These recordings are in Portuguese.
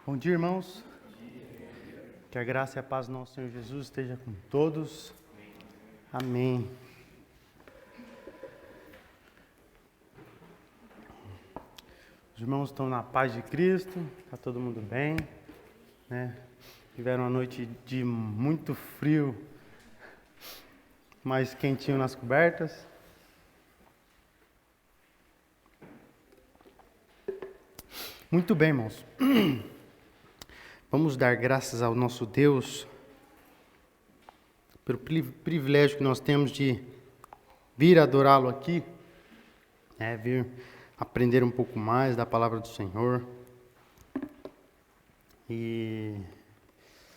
Bom dia, irmãos. Que a graça e a paz do nosso Senhor Jesus esteja com todos. Amém. Os irmãos estão na paz de Cristo, está todo mundo bem, né? Tiveram uma noite de muito frio, mais quentinho nas cobertas. Muito bem, irmãos. Vamos dar graças ao nosso Deus pelo privilégio que nós temos de vir adorá-lo aqui, vir aprender um pouco mais da palavra do Senhor. E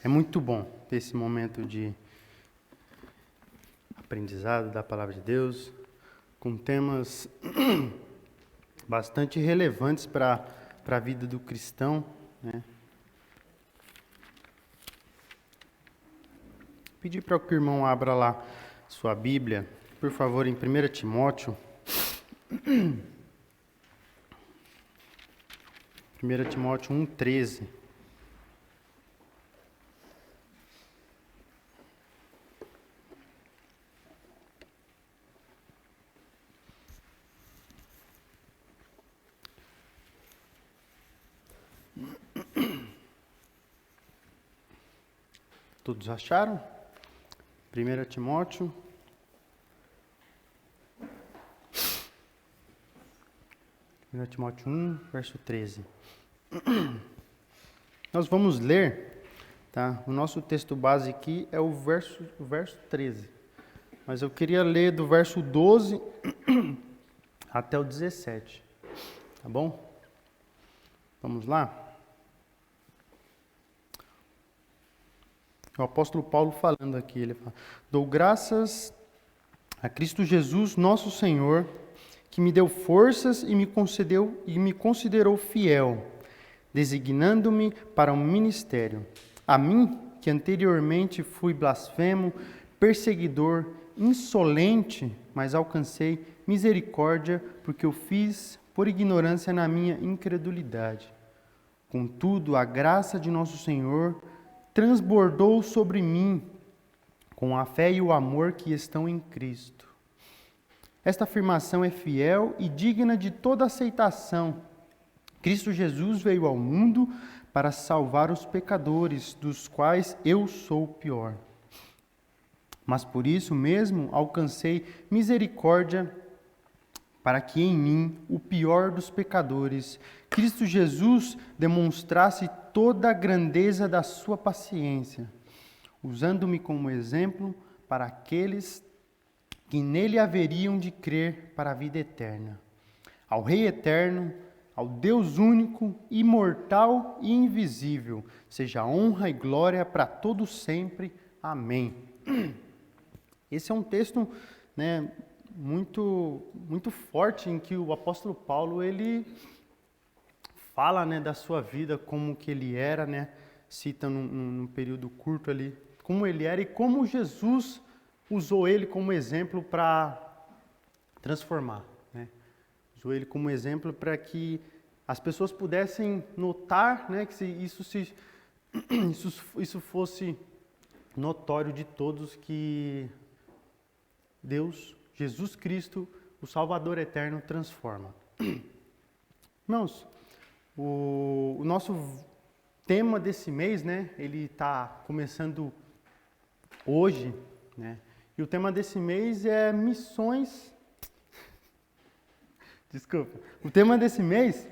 é muito bom ter esse momento de aprendizado da palavra de Deus, com temas bastante relevantes para a vida do cristão, né? Pedir para que o irmão abra lá sua Bíblia, por favor, em 1 Timóteo. 1 Timóteo 1,13. Todos acharam? 1 Timóteo 1, verso 13. Nós vamos ler, tá? O nosso texto base aqui é o verso 13. Mas eu queria ler do verso 12 até o 17. Tá bom? Vamos lá? O apóstolo Paulo falando aqui, ele fala: dou graças a Cristo Jesus, nosso Senhor, que me deu forças e me considerou fiel, designando-me para um ministério. A mim, que anteriormente fui blasfemo, perseguidor, insolente, mas alcancei misericórdia, porque eu fiz por ignorância na minha incredulidade. Contudo, a graça de nosso Senhor transbordou sobre mim com a fé e o amor que estão em Cristo. Esta afirmação é fiel e digna de toda aceitação. Cristo Jesus veio ao mundo para salvar os pecadores, dos quais eu sou o pior. Mas por isso mesmo alcancei misericórdia, para que em mim, o pior dos pecadores, Cristo Jesus demonstrasse toda a grandeza da sua paciência, usando-me como exemplo para aqueles que nele haveriam de crer para a vida eterna. Ao Rei eterno, ao Deus único, imortal e invisível, seja honra e glória para todos sempre. Amém. Esse é um texto, muito forte, em que o apóstolo Paulo, ele fala, da sua vida, como que ele era, cita num período curto ali, como ele era e como Jesus usou ele como exemplo para transformar, Usou ele como exemplo para que as pessoas pudessem notar, que isso fosse notório de todos, que Deus, Jesus Cristo, o Salvador eterno, transforma. Irmãos, o nosso tema desse mês, ele está começando hoje, e o tema desse mês é missões. Desculpa. O tema desse mês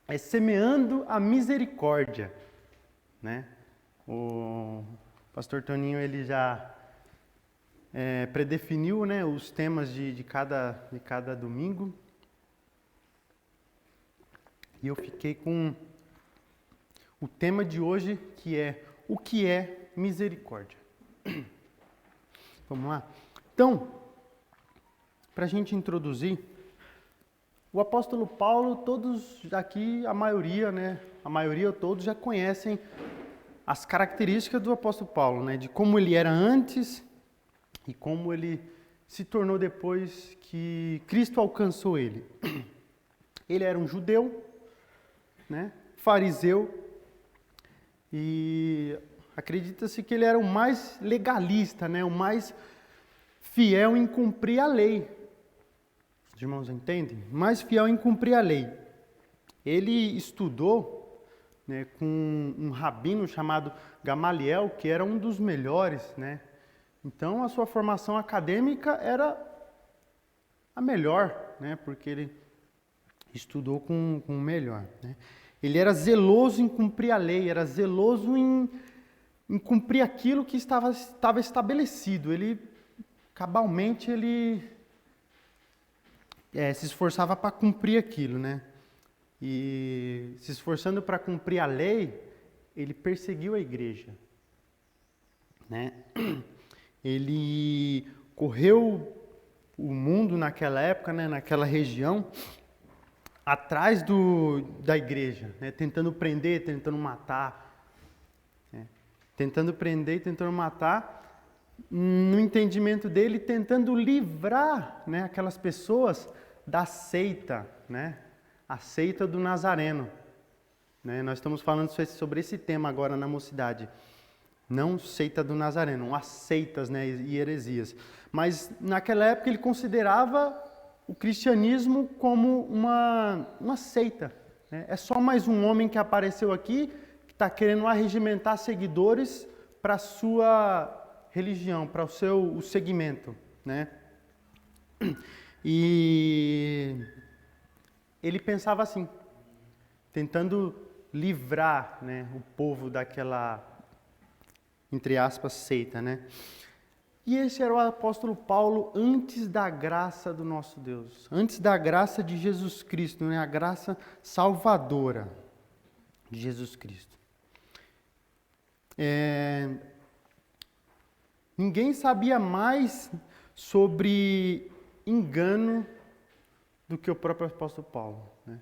é semeando a misericórdia, O pastor Toninho, ele já predefiniu, os temas de cada domingo. E eu fiquei com o tema de hoje, que é: o que é misericórdia? Vamos lá? Então, para a gente introduzir, o apóstolo Paulo, todos aqui, a maioria ou todos já conhecem as características do apóstolo Paulo, de como ele era antes e como ele se tornou depois que Cristo alcançou ele. Ele era um judeu, fariseu, e acredita-se que ele era o mais legalista, né? O mais fiel em cumprir a lei. Os irmãos entendem? Mais fiel em cumprir a lei. Ele estudou, né, com um rabino chamado Gamaliel, que era um dos melhores, né? Então a sua formação acadêmica era a melhor, né? Porque ele estudou com o melhor, né? Ele era zeloso em cumprir a lei, era zeloso em cumprir aquilo que estava estabelecido. Ele, cabalmente, ele se esforçava para cumprir aquilo, né? E se esforçando para cumprir a lei, ele perseguiu a igreja, né? Ele correu o mundo naquela época, né, naquela região, atrás da igreja, né, tentando prender, tentando matar, né, tentando prender e tentando matar, no entendimento dele, tentando livrar, né, aquelas pessoas da seita, né, a seita do Nazareno, né. Nós estamos falando sobre esse tema agora na mocidade. Não seita do Nazareno, as seitas, né, e heresias. Mas naquela época ele considerava o cristianismo como uma seita, né? É só mais um homem que apareceu aqui que está querendo arregimentar seguidores para a sua religião, para o segmento, né? E ele pensava assim, tentando livrar, né, o povo daquela, entre aspas, seita, né? E esse era o apóstolo Paulo antes da graça do nosso Deus, antes da graça de Jesus Cristo, né? A graça salvadora de Jesus Cristo. Ninguém sabia mais sobre engano do que o próprio apóstolo Paulo, né?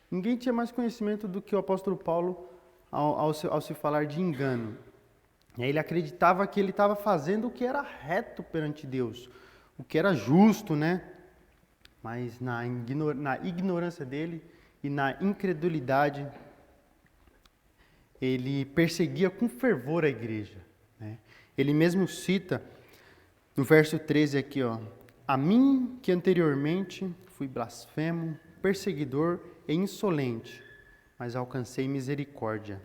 Ninguém tinha mais conhecimento do que o apóstolo Paulo ao se falar de engano. Ele acreditava que ele estava fazendo o que era reto perante Deus, o que era justo, né? Mas na ignorância dele e na incredulidade, ele perseguia com fervor a igreja, né? Ele mesmo cita no verso 13 aqui, ó: a mim que anteriormente fui blasfemo, perseguidor e insolente, mas alcancei misericórdia.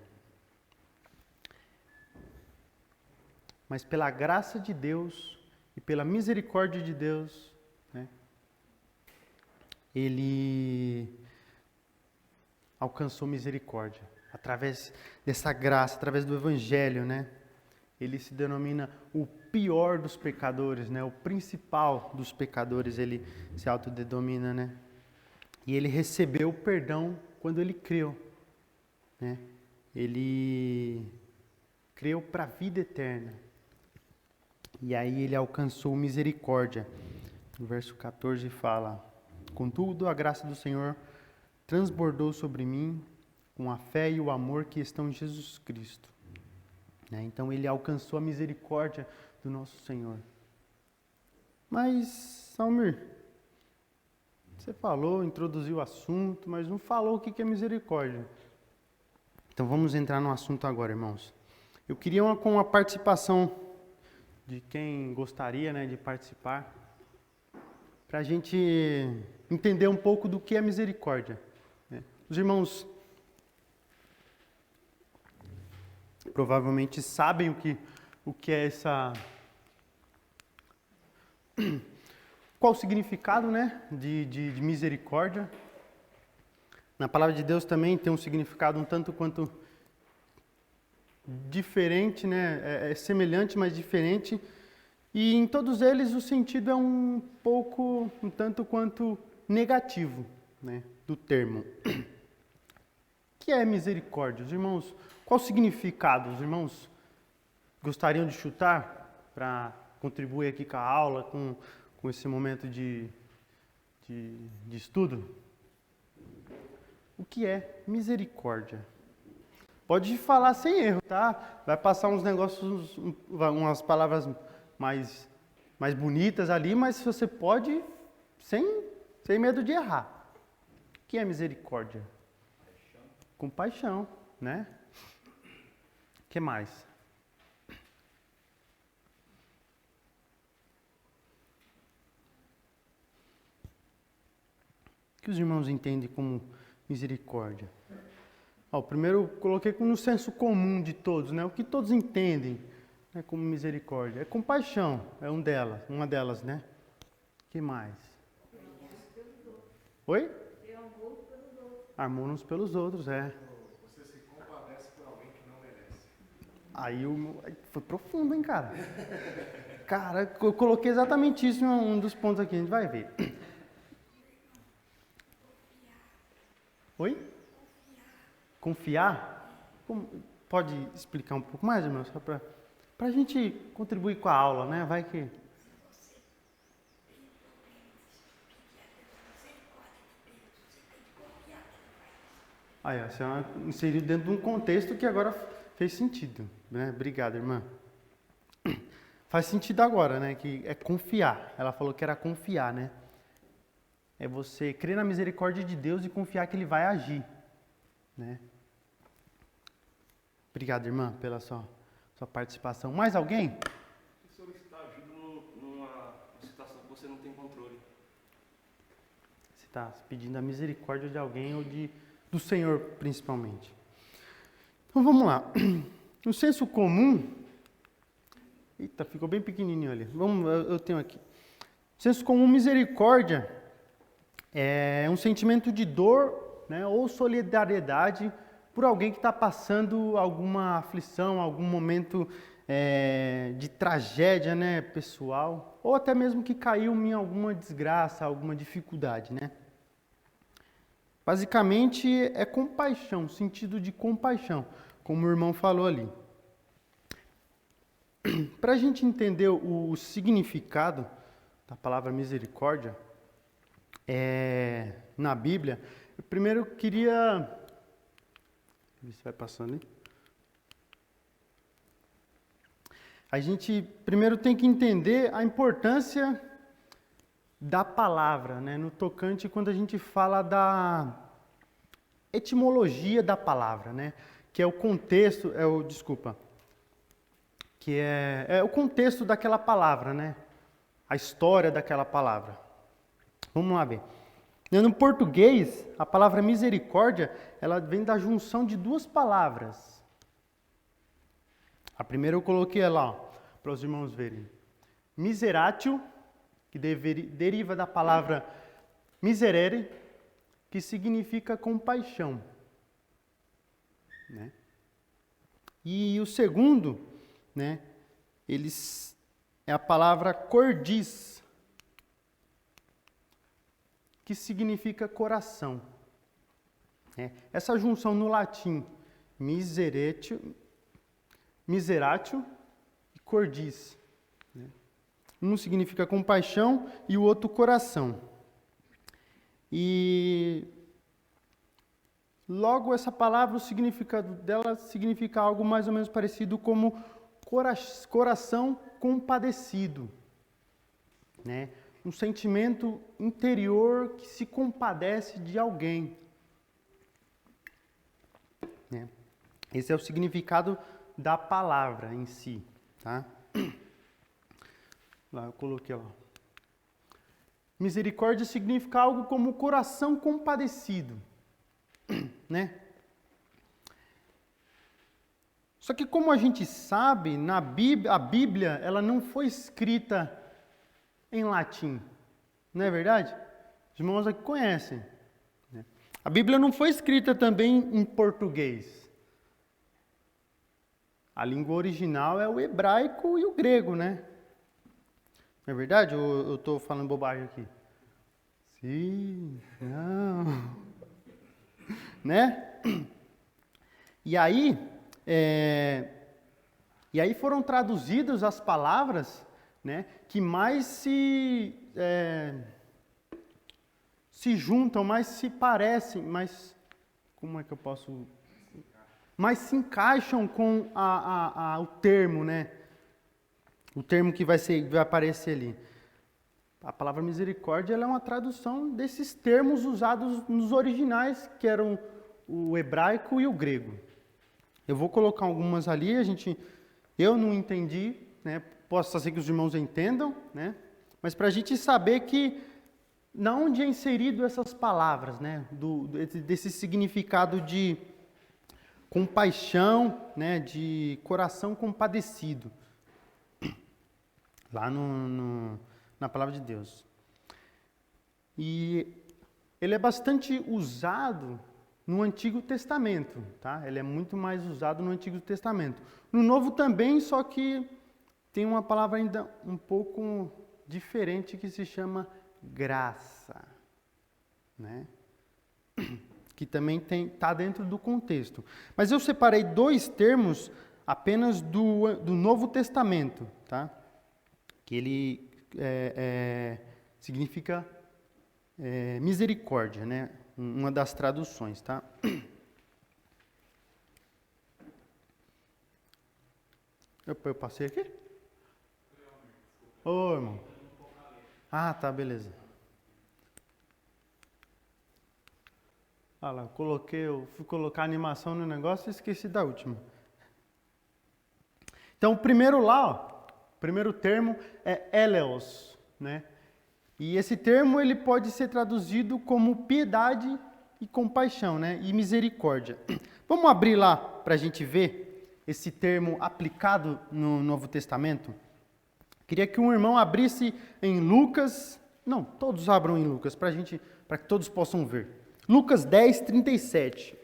Mas pela graça de Deus e pela misericórdia de Deus, né, ele alcançou misericórdia. Através dessa graça, através do Evangelho, né, ele se denomina o pior dos pecadores, né, o principal dos pecadores, ele se autodenomina, né? E ele recebeu o perdão quando ele creu, né? Ele creu para a vida eterna. E aí ele alcançou misericórdia. No verso 14 fala: contudo, a graça do Senhor transbordou sobre mim com a fé e o amor que estão em Jesus Cristo. Né? Então ele alcançou a misericórdia do nosso Senhor. Mas, Salmir, você falou, introduziu o assunto, mas não falou o que é misericórdia. Então vamos entrar no assunto agora, irmãos. Eu queria com a participação de quem gostaria, né, de participar, para a gente entender um pouco do que é misericórdia, né? Os irmãos provavelmente sabem o que é essa... Qual o significado, né, de misericórdia. Na palavra de Deus também tem um significado um tanto quanto diferente, né? É semelhante, mas diferente. E em todos eles o sentido é um tanto quanto negativo, né, do termo. O que é misericórdia? Os irmãos, qual o significado? Os irmãos gostariam de chutar para contribuir aqui com a aula, com esse momento de estudo? O que é misericórdia? Pode falar sem erro, tá? Vai passar uns negócios, umas palavras mais bonitas ali, mas você pode sem medo de errar. O que é misericórdia? Compaixão, né? que mais? O que os irmãos entendem como misericórdia? O primeiro eu coloquei no senso comum de todos, né? O que todos entendem, né, como misericórdia. É compaixão, é uma delas, né? Que mais? Oi? Amor uns pelos outros, é. Você se compadece por alguém que não merece. Aí foi profundo, hein, cara? Cara, eu coloquei exatamente isso em um dos pontos aqui, a gente vai ver. Oi? Confiar? Pode explicar um pouco mais, irmão? Só para a gente contribuir com a aula, né? Vai que... Aí, ó, você inseriu dentro de um contexto que agora fez sentido, né? Obrigado, irmã. Faz sentido agora, né? Que é confiar. Ela falou que era confiar, né? É você crer na misericórdia de Deus e confiar que Ele vai agir, né? Obrigado, irmã, pela sua participação. Mais alguém? Solicitar ajuda numa situação que você não tem controle. Você está pedindo a misericórdia de alguém ou do Senhor, principalmente. Então, vamos lá. No senso comum... Eita, ficou bem pequenininho ali. Eu tenho aqui. No senso comum, misericórdia é um sentimento de dor, né, ou solidariedade por alguém que está passando alguma aflição, algum momento de tragédia, né, pessoal, ou até mesmo que caiu em alguma desgraça, alguma dificuldade, né? Basicamente é compaixão, sentido de compaixão, como o irmão falou ali. Para a gente entender o significado da palavra misericórdia na Bíblia, eu primeiro queria... Ver se vai passando ali. A gente primeiro tem que entender a importância da palavra, né? No tocante quando a gente fala da etimologia da palavra, né? Que é o contexto, que é o contexto daquela palavra, né? A história daquela palavra. Vamos lá ver. No português, a palavra misericórdia, ela vem da junção de duas palavras. A primeira eu coloquei lá, para os irmãos verem. Miseratio, que deriva da palavra miserere, que significa compaixão, né? E o segundo, né, é a palavra cordis, que significa coração. Essa junção no latim, miseratio e cordis, né? Um significa compaixão e o outro coração. E logo essa palavra, o significado dela significa algo mais ou menos parecido como coração compadecido, né? Um sentimento interior que se compadece de alguém, né? Esse é o significado da palavra em si, tá? Lá eu coloquei, ó. Misericórdia significa algo como coração compadecido, né? Só que como a gente sabe, a Bíblia, ela não foi escrita em latim, não é verdade? Os irmãos aqui conhecem, né? A Bíblia não foi escrita também em português. A língua original é o hebraico e o grego, né? Não é verdade? Ou eu estou falando bobagem aqui? Sim, não. Né? E aí foram traduzidas as palavras, né, que mais se juntam, mais se parecem, mais, como é que eu posso... mais se encaixam com o termo, né? O termo que vai aparecer ali. A palavra misericórdia, ela é uma tradução desses termos usados nos originais, que eram o hebraico e o grego. Eu vou colocar algumas ali, eu não entendi, né? Posso ser que os irmãos entendam, né? Mas para a gente saber que, na onde é inserido essas palavras, né? Desse significado de compaixão, né? De coração compadecido, lá na palavra de Deus. E ele é bastante usado no Antigo Testamento, tá? Ele é muito mais usado no Antigo Testamento. No Novo também, só que tem uma palavra ainda um pouco diferente que se chama graça, né? Que também está dentro do contexto. Mas eu separei 2 termos apenas do Novo Testamento, tá? Que ele significa misericórdia, né? Uma das traduções, tá? Eu passei aqui? Ô, irmão. Ah, tá, beleza. Ah lá, eu fui colocar animação no negócio e esqueci da última. Então, o primeiro lá, ó, o primeiro termo é eleos, né? E esse termo ele pode ser traduzido como piedade e compaixão, né? E misericórdia. Vamos abrir lá para a gente ver esse termo aplicado no Novo Testamento? Queria que um irmão abrisse em Lucas, não, todos abram em Lucas para que todos possam ver. Lucas 10, 37.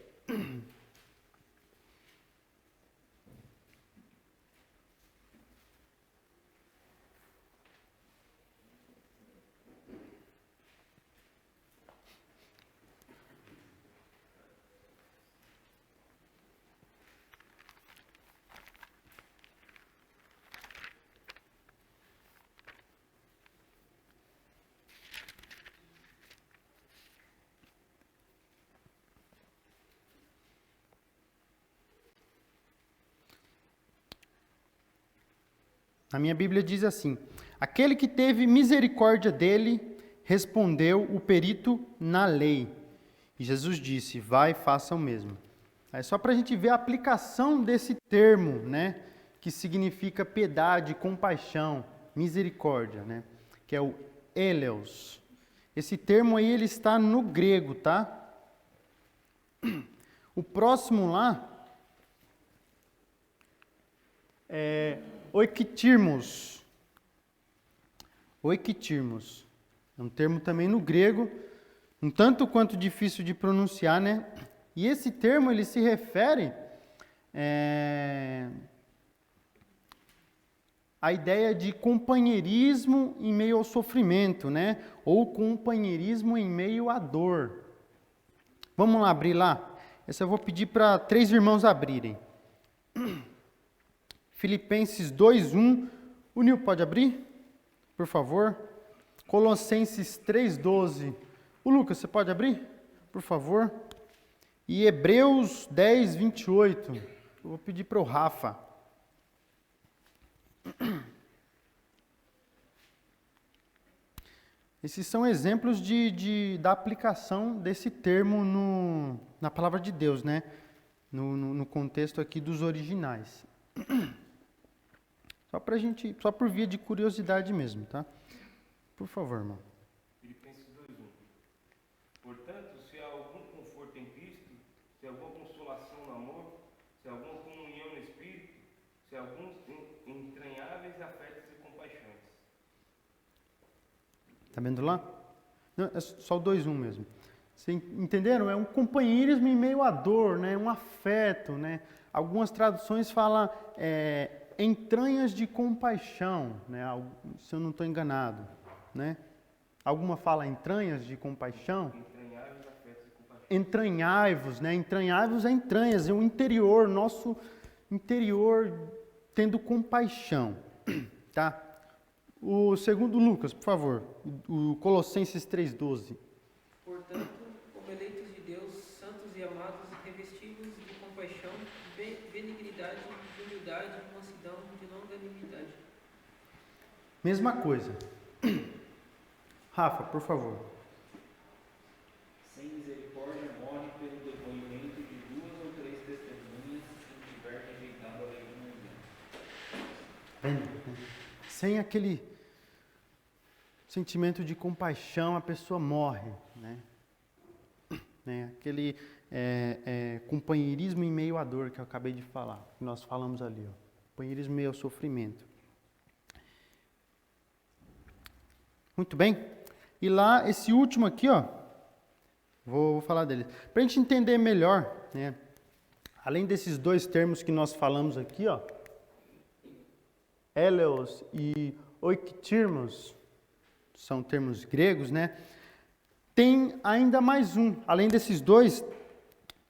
Na minha Bíblia diz assim: aquele que teve misericórdia dele, respondeu o perito na lei. E Jesus disse: vai, faça o mesmo. É só para a gente ver a aplicação desse termo, né? Que significa piedade, compaixão, misericórdia, né? Que é o eleos. Esse termo aí, ele está no grego, tá? O próximo lá é oikitirmos. Oikitirmos. É um termo também no grego, um tanto quanto difícil de pronunciar, né? E esse termo, ele se refere à ideia de companheirismo em meio ao sofrimento, né? Ou companheirismo em meio à dor. Vamos lá abrir lá? Essa eu vou pedir para 3 irmãos abrirem. Filipenses 2:1. O Nil pode abrir, por favor? Colossenses 3:12. O Lucas, você pode abrir, por favor? E Hebreus 10:28. Eu vou pedir para o Rafa. Esses são exemplos da aplicação desse termo na palavra de Deus, né? No contexto aqui dos originais. Só por via de curiosidade mesmo, tá? Por favor, irmão. Filipenses 2:1. Portanto, se há algum conforto em Cristo, se há alguma consolação no amor, se há alguma comunhão no Espírito, se há alguns entranháveis afetos e compaixões. Tá vendo lá? Não, é só o 2:1 mesmo. Vocês entenderam? É um companheirismo em meio à dor, né? Um afeto, né? Algumas traduções falam entranhas de compaixão, né? Se eu não estou enganado, né? Alguma fala entranhas de compaixão? Entranháveis afetos e compaixões. Entranhai-vos, né? Entranhai-vos é entranhas, é o interior, nosso interior tendo compaixão, tá? O segundo Lucas, por favor, o Colossenses 3:12. Portanto, como eleitos de Deus, santos e amados, revestidos de compaixão, benignidade, humildade, mansidão, de longanimidade. Mesma coisa. Rafa, por favor. Sem misericórdia morre pelo depoimento de 2 ou 3 testemunhas, sem aquele sentimento de compaixão, a pessoa morre, né? Aquele companheirismo em meio à dor que eu acabei de falar, que nós falamos ali, ó. Companheirismo em meio ao sofrimento. Muito bem. E lá, esse último aqui, ó, vou falar dele. Para a gente entender melhor, né? Além desses dois termos que nós falamos aqui, ó, eleos e oiktirmos, são termos gregos, né? Tem ainda mais um. Além desses dois,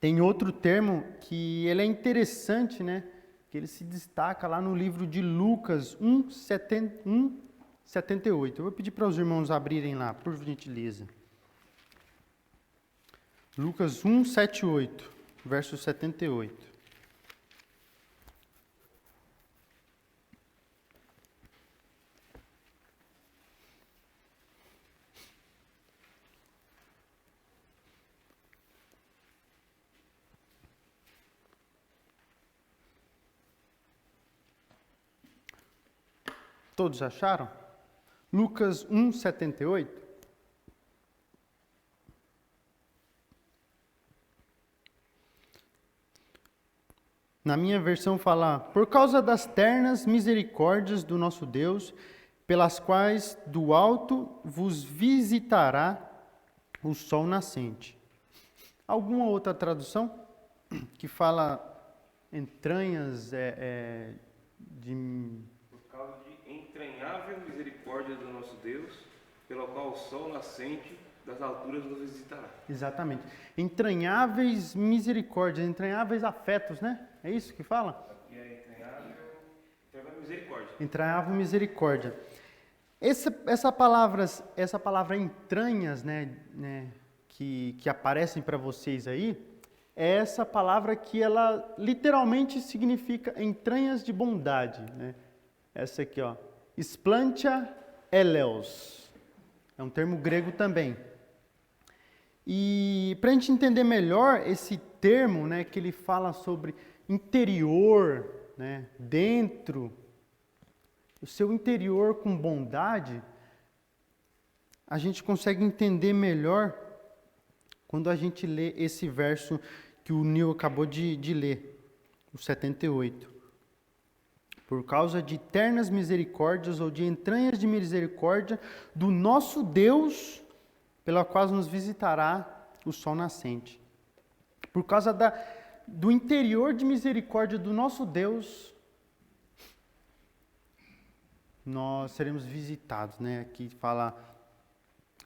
tem outro termo que ele é interessante, né? Que ele se destaca lá no livro de Lucas 1:78. Eu vou pedir para os irmãos abrirem lá, por gentileza. Lucas 1:78, verso 78. Todos acharam? Lucas 1:78. Na minha versão fala: por causa das ternas misericórdias do nosso Deus, pelas quais do alto vos visitará o sol nascente. Alguma outra tradução que fala entranhas de... Por causa de entranhável misericórdia do nosso Deus, pelo qual o sol nascente das alturas nos visitará. Exatamente. Entranháveis misericórdias, entranháveis afetos, né? É isso que fala? Aqui é entranhável misericórdia. Entranhável misericórdia. Essa palavra entranhas, né, que aparecem para vocês aí, é essa palavra que ela literalmente significa entranhas de bondade, né? Essa aqui, ó, splantia eleos, é um termo grego também. E para a gente entender melhor esse termo, né, que ele fala sobre interior, né, dentro, o seu interior com bondade, a gente consegue entender melhor quando a gente lê esse verso que o Neil acabou de ler, o 78. Por causa de ternas misericórdias ou de entranhas de misericórdia do nosso Deus, pela qual nos visitará o sol nascente. Por causa do interior de misericórdia do nosso Deus, nós seremos visitados, né? Aqui fala,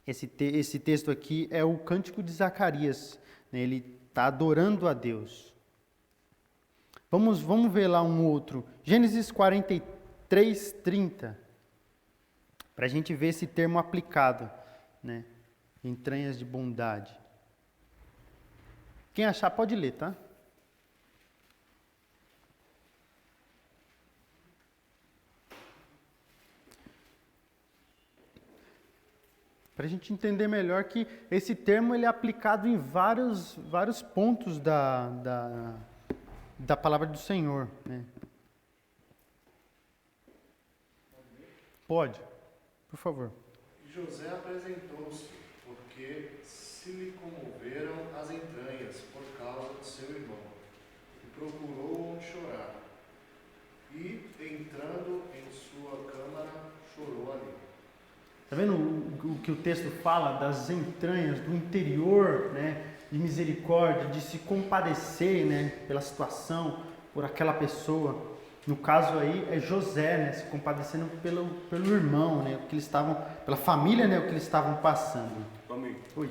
esse texto aqui é o cântico de Zacarias, né? Ele está adorando a Deus. Vamos ver lá um outro, Gênesis 43:30, para a gente ver esse termo aplicado, né? Entranhas de bondade. Quem achar pode ler, tá? Para a gente entender melhor que esse termo ele é aplicado em vários pontos da palavra do Senhor, né? Pode, por favor. José apresentou-se, porque se lhe comoveram as entranhas por causa de seu irmão, e procurou onde chorar. E, entrando em sua câmara, chorou ali. Está vendo o que o texto fala das entranhas, do interior, né, de misericórdia, de se compadecer, né, pela situação, por aquela pessoa. No caso aí é José, né, se compadecendo pelo irmão, né, o que eles estavam, pela família, né, o que eles estavam passando. Amigo, Oi.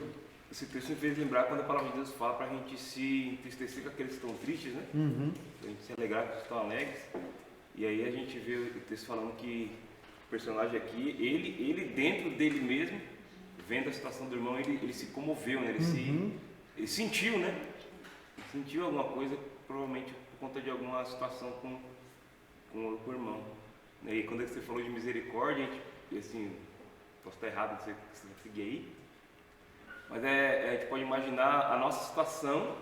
esse texto me fez lembrar quando a palavra de Deus fala para a gente se entristecer com aqueles que estão tristes, né? Uhum. Para a gente se alegrar com os que estão alegres. E aí a gente vê o texto falando que o personagem aqui, ele dentro dele mesmo, vendo a situação do irmão, ele se comoveu, né? Ele sentiu, né? Ele sentiu alguma coisa, provavelmente por conta de alguma situação com o irmão. E quando você falou de misericórdia, a gente, assim, posso estar errado, você seguir aí, mas a gente pode imaginar a nossa situação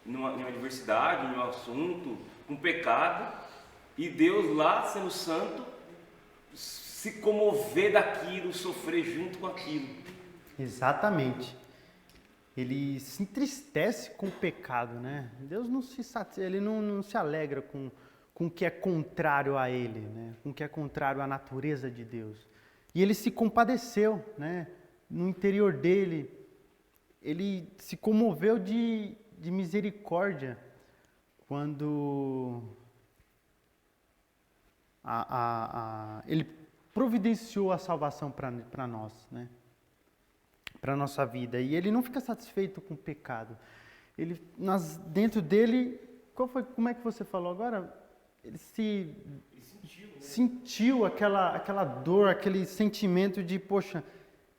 numa adversidade, num assunto, com pecado, e Deus lá, sendo santo, se comover daquilo, sofrer junto com aquilo. Exatamente. Ele se entristece com o pecado, né? Deus ele não se alegra com o que é contrário a ele, né? Com o que é contrário à natureza de Deus. E ele se compadeceu, né? No interior dele, ele se comoveu de misericórdia quando ele providenciou a salvação para nós, né? Para a nossa vida. E ele não fica satisfeito com o pecado. Dentro dele, como é que você falou agora? Ele sentiu aquela dor, aquele sentimento de, poxa,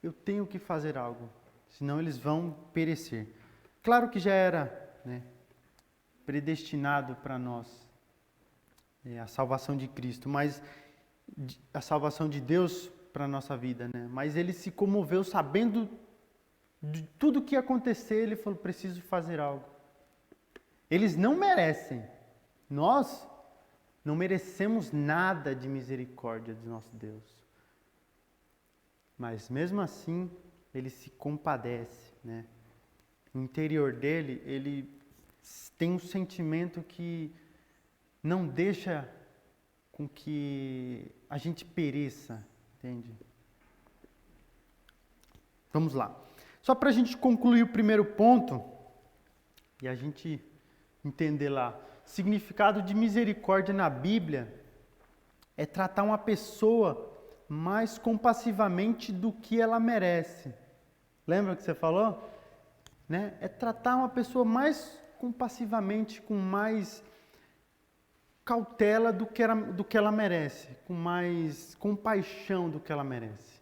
eu tenho que fazer algo, senão eles vão perecer. Claro que já era, né, predestinado para nós a salvação de Cristo, mas a salvação de Deus para a nossa vida, né? Mas ele se comoveu sabendo de tudo que ia acontecer, ele falou, preciso fazer algo. Eles não merecem. Nós não merecemos nada de misericórdia de nosso Deus. Mas mesmo assim, ele se compadece, né? No interior dele, ele tem um sentimento que não deixa com que a gente pereça, entende? Vamos lá. Só para a gente concluir o primeiro ponto e a gente entender lá, significado de misericórdia na Bíblia é tratar uma pessoa mais compassivamente do que ela merece. Lembra que você falou? Né? É tratar uma pessoa mais compassivamente, com mais cautela do que ela merece, com mais compaixão do que ela merece.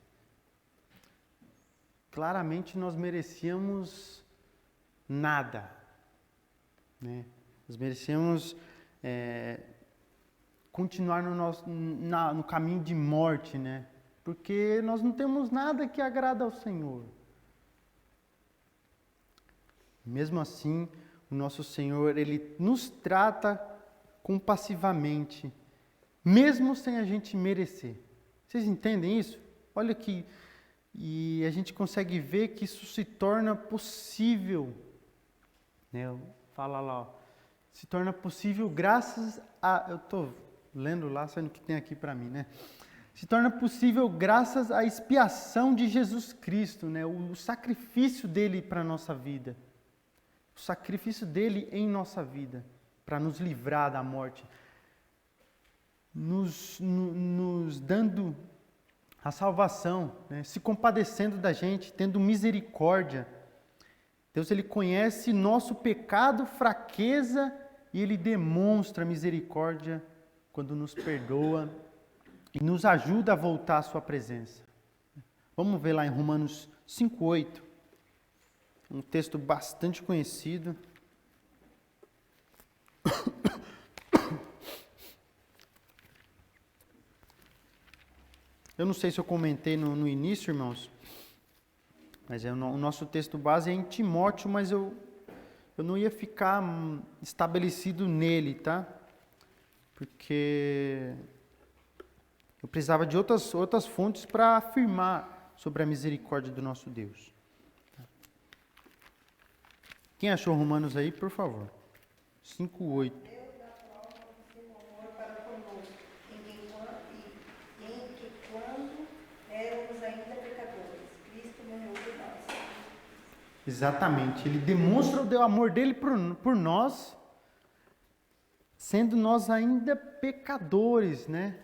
Claramente nós merecíamos nada, né? Nós merecíamos continuar no caminho de morte, né? Porque nós não temos nada que agrada ao Senhor. Mesmo assim, o nosso Senhor, Ele nos trata compassivamente, mesmo sem a gente merecer. Vocês entendem isso? Olha que... E a gente consegue ver que isso se torna possível, né? Fala lá, ó, se torna possível graças a... Eu estou lendo lá, sendo que tem aqui para mim, né? Se torna possível graças à expiação de Jesus Cristo, né? O sacrifício dele para a nossa vida. O sacrifício dele em nossa vida, para nos livrar da morte. Nos dando a salvação, né? Se compadecendo da gente, tendo misericórdia. Deus, Ele conhece nosso pecado, fraqueza, e Ele demonstra misericórdia quando nos perdoa e nos ajuda a voltar à sua presença. Vamos ver lá em Romanos 5:8, um texto bastante conhecido. Eu não sei se eu comentei no início, irmãos, mas o nosso texto base é em Timóteo, mas eu não ia ficar estabelecido nele, tá? Porque eu precisava de outras fontes para afirmar sobre a misericórdia do nosso Deus. Quem achou Romanos aí, por favor? 5:8. Exatamente, ele demonstra o amor dele por nós, sendo nós ainda pecadores, né?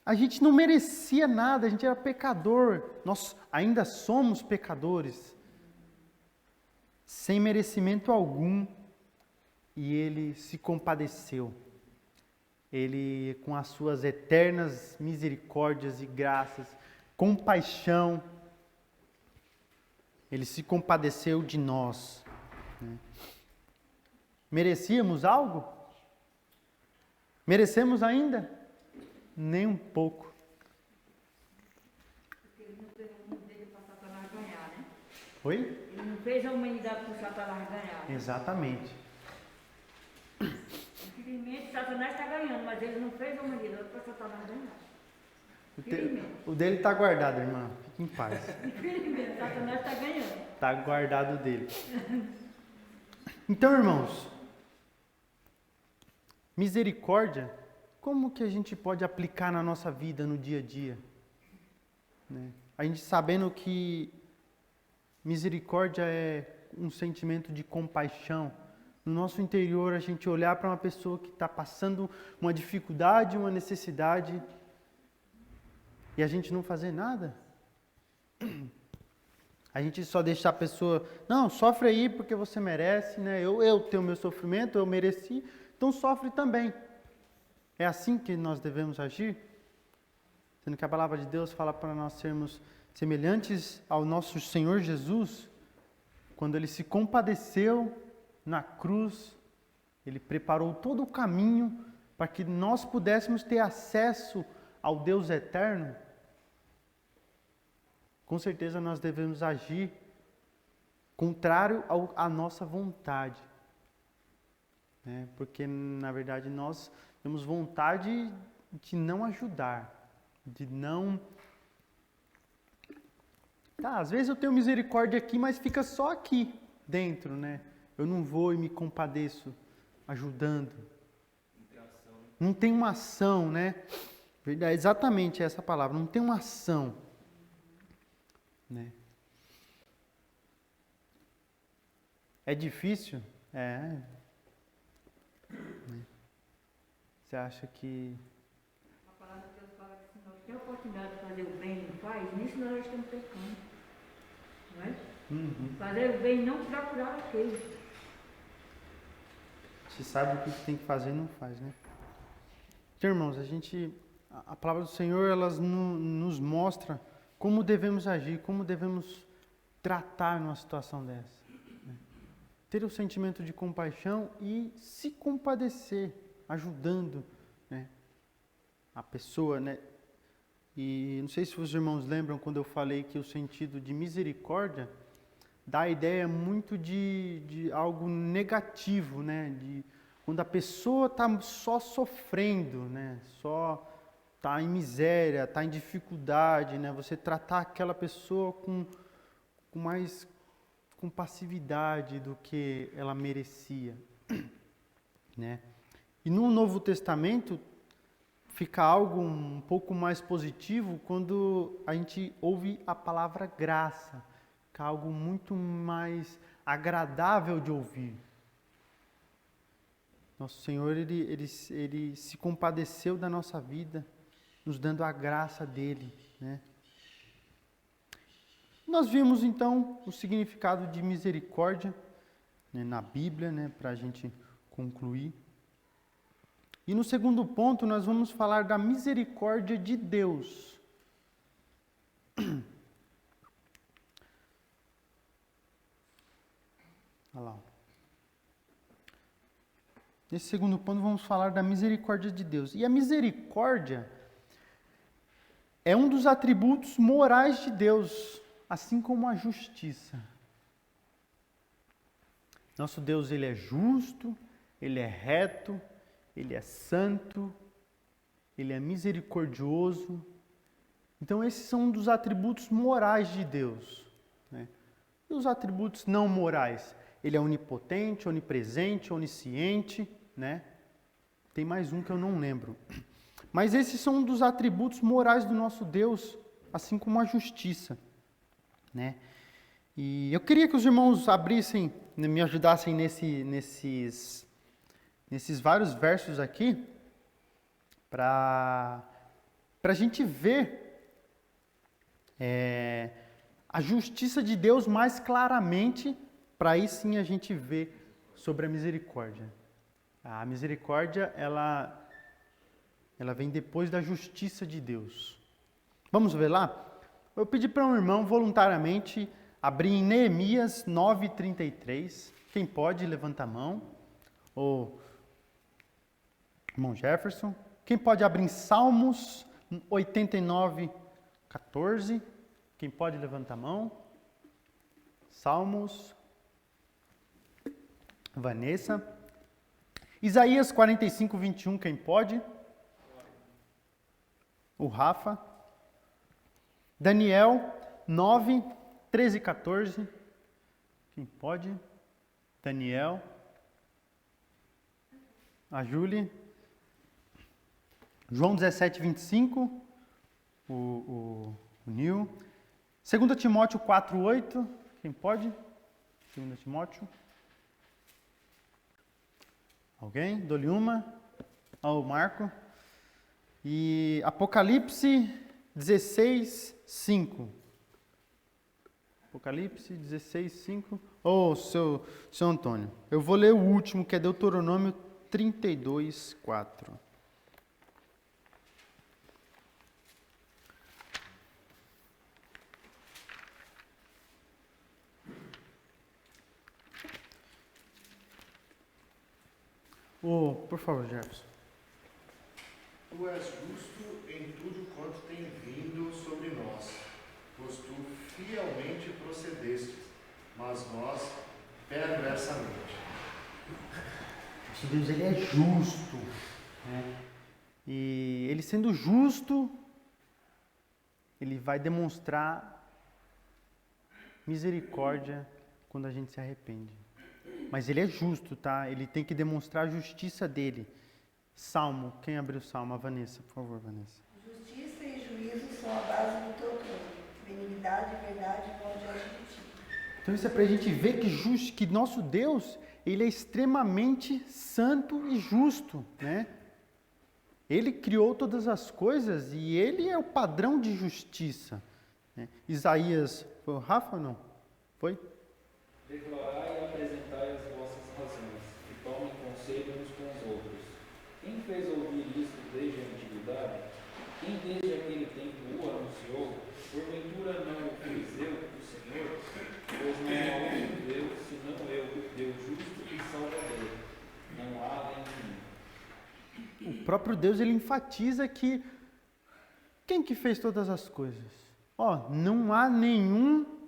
A gente não merecia nada, a gente era pecador, nós ainda somos pecadores, sem merecimento algum, e ele se compadeceu. Ele, com as suas eternas misericórdias e graças, compaixão, Ele se compadeceu de nós. Né? Merecíamos algo? Merecemos ainda? Nem um pouco. Porque ele não fez a humanidade para Satanás ganhar, né? Oi? Ele não fez a humanidade para Satanás ganhar. Exatamente. Infelizmente, Satanás está ganhando, mas ele não fez a humanidade para Satanás ganhar. O dele está guardado, irmã. Fique em paz. Infelizmente, Satanás está ganhando. Está guardado dele. Então, irmãos, misericórdia, como que a gente pode aplicar na nossa vida, no dia a dia? Né? A gente sabendo que misericórdia é um sentimento de compaixão. No nosso interior, a gente olhar para uma pessoa que está passando uma dificuldade, uma necessidade, e a gente não fazer nada. A gente só deixar a pessoa, não, sofre aí porque você merece, né? Eu tenho meu sofrimento, eu mereci, então sofre também. É assim que nós devemos agir? Sendo que a palavra de Deus fala para nós sermos semelhantes ao nosso Senhor Jesus, quando Ele se compadeceu na cruz, Ele preparou todo o caminho para que nós pudéssemos ter acesso ao Deus eterno. Com certeza nós devemos agir contrário à nossa vontade. Né? Porque, na verdade, nós temos vontade de não ajudar, de não... Tá, às vezes eu tenho misericórdia aqui, mas fica só aqui dentro, né? Eu não vou e me compadeço ajudando. Não tem uma ação, né? Verdade, exatamente essa palavra, não tem uma ação. Né? É difícil? É. Né? Você acha que... A palavra de Deus fala que se nós temos a oportunidade de fazer o bem e não faz, nisso nós estamos pecando. Não é? Uhum. Fazer o bem e não procurar aquele. Você sabe o que tem que fazer e não faz, né? Então, irmãos, a palavra do Senhor, elas nos mostra como devemos agir, como devemos tratar numa situação dessa. Né? Ter o sentimento de compaixão e se compadecer, ajudando, né, a pessoa, né? E não sei se os irmãos lembram quando eu falei que o sentido de misericórdia dá a ideia muito de algo negativo, né? De quando a pessoa está só sofrendo, né? Só está em miséria, está em dificuldade, né? Você tratar aquela pessoa com mais passividade do que ela merecia, né? E no Novo Testamento fica algo um pouco mais positivo quando a gente ouve a palavra graça, que é algo muito mais agradável de ouvir. Nosso Senhor, ele se compadeceu da nossa vida, nos dando a graça dele, né? Nós vimos então o significado de misericórdia, né, na Bíblia, né, para a gente concluir. E no segundo ponto nós vamos falar da misericórdia de Deus. Olha lá. Nesse segundo ponto vamos falar da misericórdia de Deus. E a misericórdia é um dos atributos morais de Deus, assim como a justiça. Nosso Deus, Ele é justo, Ele é reto, Ele é santo, Ele é misericordioso. Então esses são um dos atributos morais de Deus, né? E os atributos não morais? Ele é onipotente, onipresente, onisciente, né? Tem mais um que eu não lembro. Mas esses são um dos atributos morais do nosso Deus, assim como a justiça, né? E eu queria que os irmãos abrissem, me ajudassem nesses vários versos aqui, para a gente ver a justiça de Deus mais claramente, para aí sim a gente ver sobre a misericórdia. A misericórdia, ela vem depois da justiça de Deus. Vamos ver lá? Eu pedi para um irmão voluntariamente abrir em Neemias 9:33. Quem pode, levanta a mão. Ou irmão Jefferson. Quem pode abrir em Salmos 89:14. Quem pode, levanta a mão. Salmos. Vanessa. Isaías 45:21. Quem pode? O Rafa. Daniel 9, 13 e 14. Quem pode? Daniel. A Júlia. João 17, 25. O Nil. 2 Timóteo 4, 8. Quem pode? 2 Timóteo. Alguém? Dou-lhe uma. O Marco. E Apocalipse 16, 5. Apocalipse 16, 5. Seu Antônio. Eu vou ler o último, que é Deuteronômio 32, 4. Por favor, Jefferson. Tu és justo em tudo quanto tem vindo sobre nós, pois tu fielmente procedeste, mas nós perversamente. Nosso Deus, ele é justo, né? E ele sendo justo, ele vai demonstrar misericórdia quando a gente se arrepende. Mas ele é justo, tá? Ele tem que demonstrar a justiça dele. Salmo, quem abriu o Salmo? A Vanessa, por favor, Vanessa. Justiça e juízo são a base do teu trono. Benignidade e verdade vão diante de ti. Então isso é para a gente ver que nosso Deus, ele é extremamente santo e justo, né? Ele criou todas as coisas e ele é o padrão de justiça, né? Isaías, foi o Rafa ou não? Foi? Declarai e apresentai as vossas razões, e tomem conselho uns com os outros. Quem fez ouvir isto desde a antiguidade? Quem desde aquele tempo o anunciou? Porventura não o fiz eu, o Senhor? Pois não há outro Deus, senão eu, Deus justo e salvador. Não há além de mim. O próprio Deus, ele enfatiza que quem que fez todas as coisas? Não há nenhum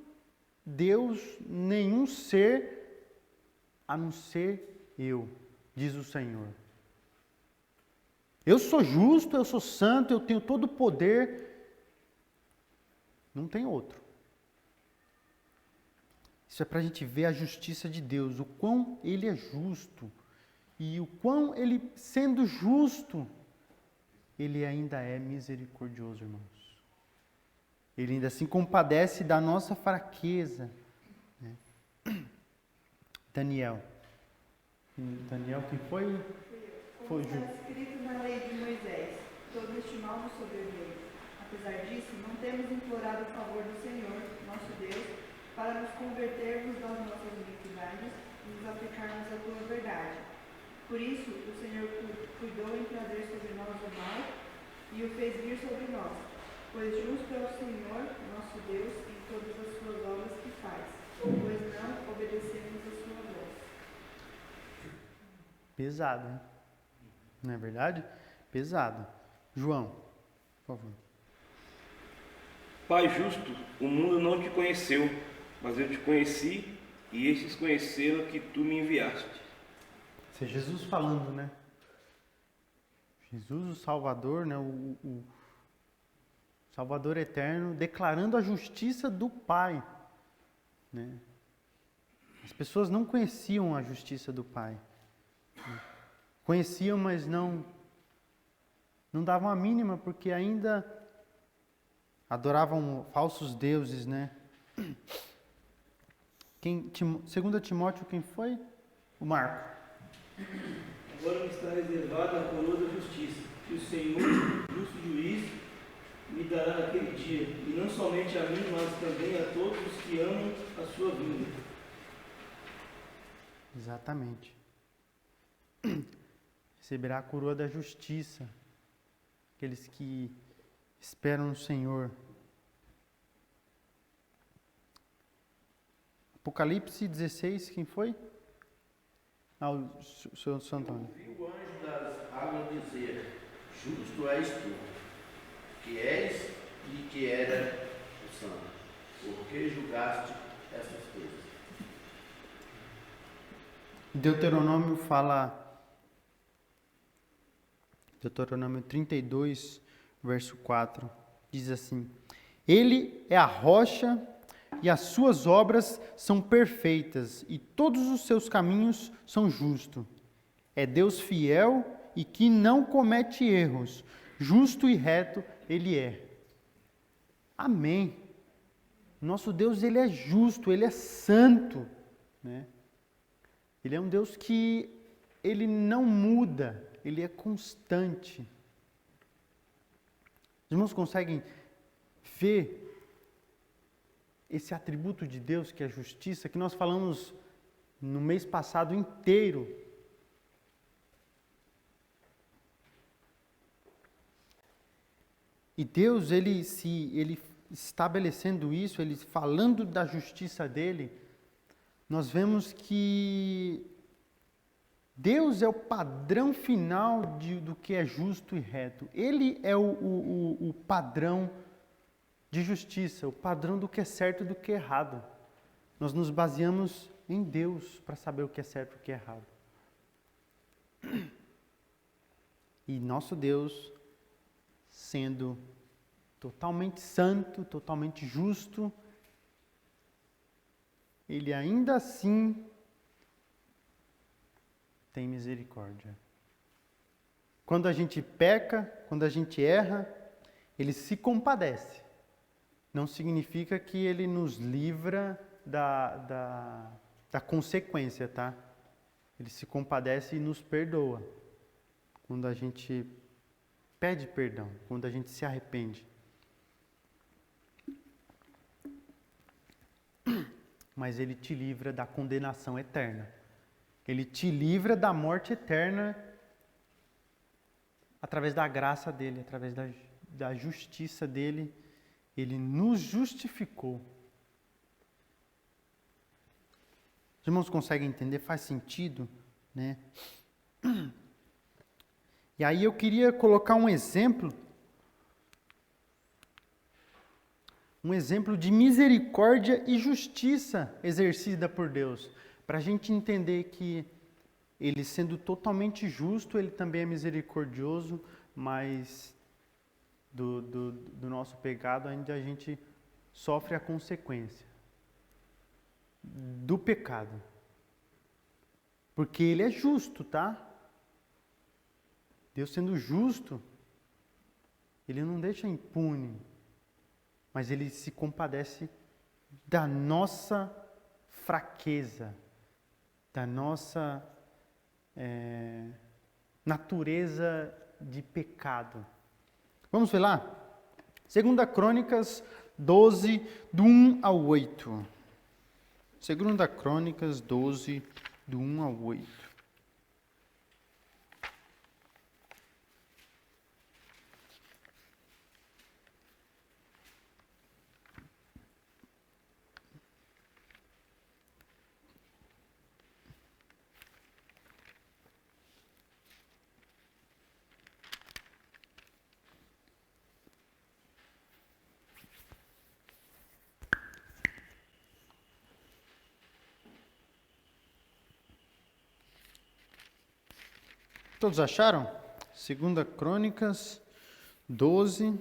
Deus, nenhum ser, a não ser eu, diz o Senhor. Eu sou justo, eu sou santo, eu tenho todo o poder. Não tem outro. Isso é para a gente ver a justiça de Deus, o quão Ele é justo. E o quão Ele, sendo justo, Ele ainda é misericordioso, irmãos. Ele ainda se compadece da nossa fraqueza, né? Daniel, quem foi? Como está escrito na lei de Moisés, todo este mal nos sobreveio. Apesar disso, não temos implorado o favor do Senhor, nosso Deus, para nos convertermos das nossas iniquidades e nos aplicarmos à tua verdade. Por isso, o Senhor cuidou em trazer sobre nós o mal e o fez vir sobre nós. Pois justo é o Senhor, nosso Deus, em todas as suas obras que faz, pois não obedecemos a sua voz. Pesado, hein? Não é verdade? Pesado. João, por favor. Pai justo, o mundo não te conheceu, mas eu te conheci e estes conheceram que tu me enviaste. Isso é Jesus falando, né? Jesus, o Salvador, né? O Salvador eterno, declarando a justiça do Pai, né? As pessoas não conheciam a justiça do Pai. Né? Conheciam, mas não davam a mínima, porque ainda adoravam falsos deuses, né? 2 Timóteo, quem foi? O Marco. Agora me está reservada a coroa da justiça, que o Senhor, justo juiz, me dará naquele dia, e não somente a mim, mas também a todos os que amam a sua vinda. Exatamente. Receberá a coroa da justiça, aqueles que esperam no Senhor. Apocalipse 16, quem foi? O senhor Antônio. Ouvi o anjo das águas dizer: justo és tu, que és e que era o santo, porque julgaste essas coisas. Deuteronômio fala, Deuteronômio 32, verso 4, diz assim: Ele é a rocha e as suas obras são perfeitas e todos os seus caminhos são justos. É Deus fiel e que não comete erros. Justo e reto Ele é. Amém. Nosso Deus, Ele é justo, Ele é santo, né? Ele é um Deus que Ele não muda, Ele é constante. Os irmãos conseguem ver esse atributo de Deus que é a justiça, que nós falamos no mês passado inteiro. E Deus, ele estabelecendo isso, ele falando da justiça dele, nós vemos que Deus é o padrão final do que é justo e reto. Ele é o padrão de justiça, o padrão do que é certo e do que é errado. Nós nos baseamos em Deus para saber o que é certo e o que é errado. E nosso Deus, sendo totalmente santo, totalmente justo, Ele ainda assim tem misericórdia. Quando a gente peca, quando a gente erra, Ele se compadece. Não significa que Ele nos livra da consequência, tá? Ele se compadece e nos perdoa. Quando a gente pede perdão, quando a gente se arrepende. Mas Ele te livra da condenação eterna. Ele te livra da morte eterna através da graça dEle, através da justiça dEle. Ele nos justificou. Os irmãos conseguem entender? Faz sentido, né? E aí eu queria colocar um exemplo de misericórdia e justiça exercida por Deus, para a gente entender que Ele, sendo totalmente justo, Ele também é misericordioso, mas do nosso pecado ainda a gente sofre a consequência do pecado. Porque Ele é justo, tá? Deus sendo justo, Ele não deixa impune, mas Ele se compadece da nossa fraqueza, da nossa natureza de pecado. Vamos ver lá? 2 Crônicas 12, do 1 ao 8. 2 Crônicas 12, do 1 ao 8. Todos acharam? 2 Crônicas 12,